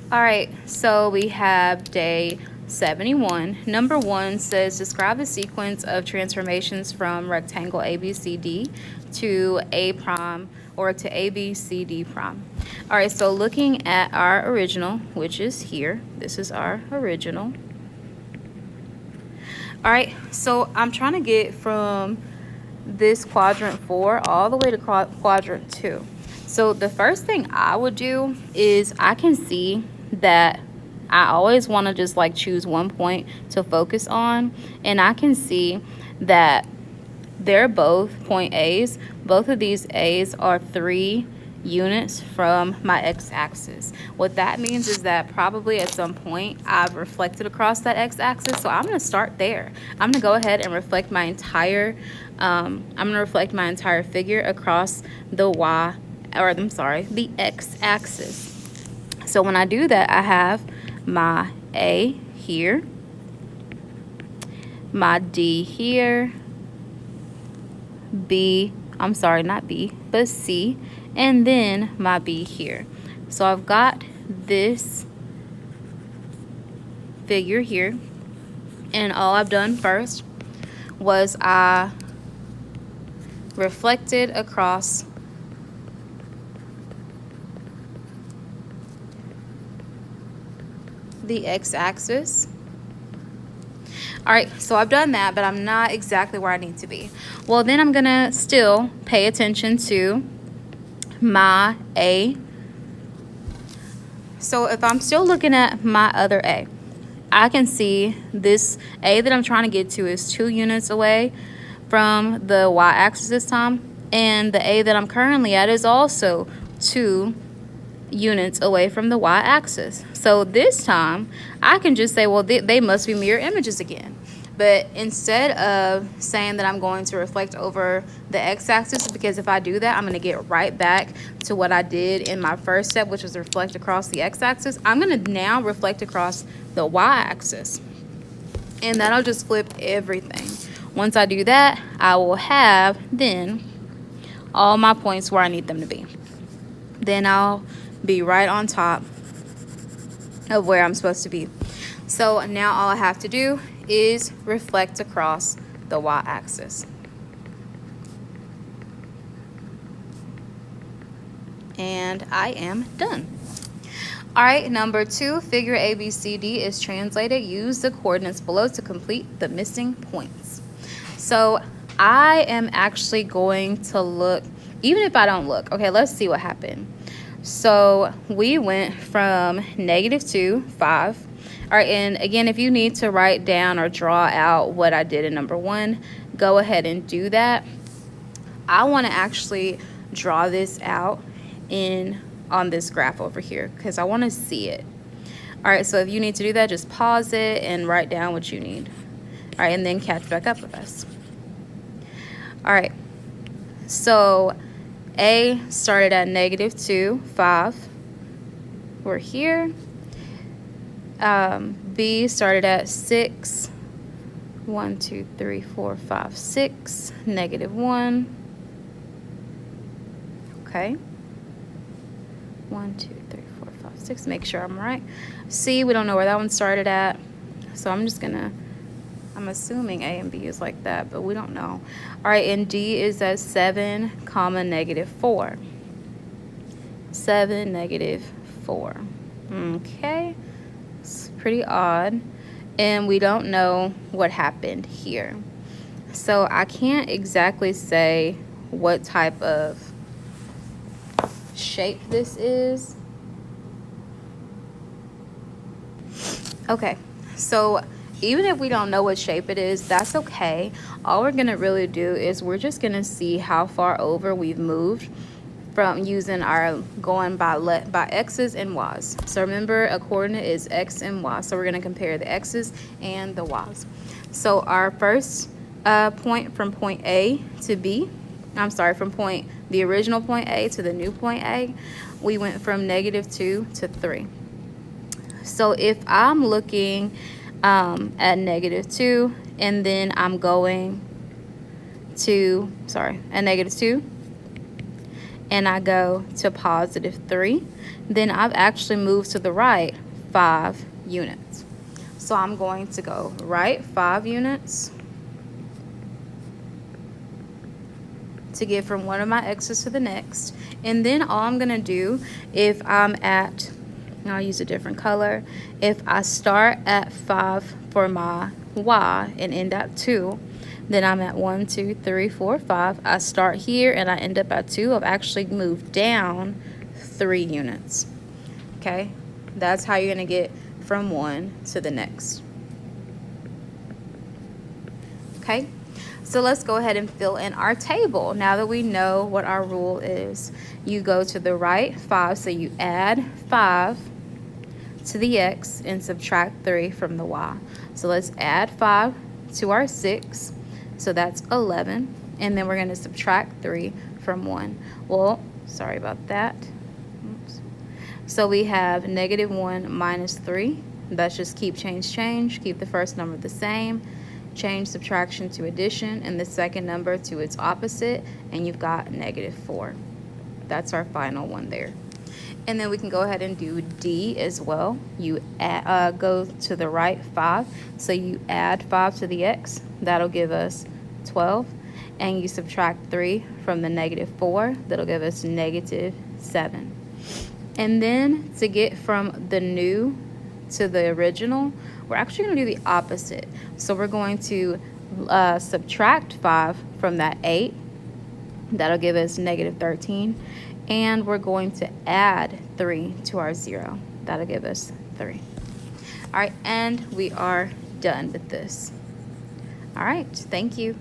All right, so we have day 71. Number 1 says describe the sequence of transformations from rectangle ABCD to A prime or to ABCD prime. All right, so looking at our original, which is here, this is our original. All right, so I'm trying to get from this quadrant 4 all the way to quadrant 2. So the first thing I would do is I can see that I always want to just like choose one point to focus on, and I can see that they're both point A's. Both of these A's are 3 units from my x-axis. What that means is that probably at some point I've reflected across that x-axis, so I'm going to start there. I'm going to go ahead and reflect my entire figure across the the x-axis. So when I do that, I have my A here, my D here, not B, but C, and then my B here. So I've got this figure here, and all I've done first was I reflected across the x-axis. All right, so I've done that, but I'm not exactly where I need to be. Well, then I'm gonna still pay attention to my A. So if I'm still looking at my other A, I can see this A that I'm trying to get to is 2 units away from the y-axis this time, and the A that I'm currently at is also 2 units away from the y-axis. So this time I can just say, well, they must be mirror images again. But instead of saying that I'm going to reflect over the x-axis, because if I do that, I'm going to get right back to what I did in my first step, which was reflect across the x-axis. I'm going to now reflect across the y-axis, and that'll just flip everything. Once I do that, I will have then all my points where I need them to be. Then I'll be right on top of where I'm supposed to be. So now all I have to do is reflect across the y-axis. And I am done. All right, number 2, figure ABCD is translated. Use the coordinates below to complete the missing points. So I am actually going to look, even if I don't look. Okay, let's see what happened. So we went from -2, 5. All right, and again, if you need to write down or draw out what I did in number 1, go ahead and do that. I want to actually draw this out on this graph over here because I want to see it. All right, so if you need to do that, just pause it and write down what you need. All right, and then catch back up with us. All right, so A started at -2, 5. We're here. B started at 6. 1, 2, 3, 4, 5, 6. -1. Okay. 1, 2, 3, 4, 5, 6. Make sure I'm right. C, we don't know where that one started at. So I'm assuming A and B is like that, but we don't know. All right, and D is at 7, -4. 7, -4. Okay, it's pretty odd. And we don't know what happened here. So I can't exactly say what type of shape this is. Okay, so even if we don't know what shape it is, that's okay. All we're gonna really do is we're just gonna see how far over we've moved from using our going by x's and y's. So remember, a coordinate is x and y. So we're gonna compare the x's and the y's. So our first point from point A to B, from the original point A to the new point A, we went from -2 to 3. So if I'm looking at -2, and then I'm going to, at -2, and I go to positive 3, then I've actually moved to the right 5 units. So I'm going to go right 5 units to get from one of my x's to the next. And then all I'm going to do, if I'm at, I'll use a different color, if I start at 5 for my y and end at 2, then I'm at 1, 2, 3, 4, 5. I start here and I end up at 2. I've actually moved down 3 units. Okay, that's how you're going to get from one to the next. Okay, so let's go ahead and fill in our table. Now that we know what our rule is, you go to the right 5, so you add 5 to the x and subtract 3 from the y. So let's add 5 to our 6, so that's 11, and then we're going to subtract 3 from 1. Well, sorry about that. Oops. So we have negative 1 minus 3. That's just keep, change, keep the first number the same, change subtraction to addition, and the second number to its opposite, and you've got negative 4. That's our final one there. And then we can go ahead and do D as well. You go to the right 5, so you add 5 to the x. That'll give us 12. And you subtract 3 from the negative 4. That'll give us negative 7. And then to get from the new to the original, we're actually going to do the opposite. So we're going to subtract 5 from that 8. That'll give us negative 13. And we're going to add 3 to our 0. That'll give us 3. All right, and we are done with this. All right, thank you.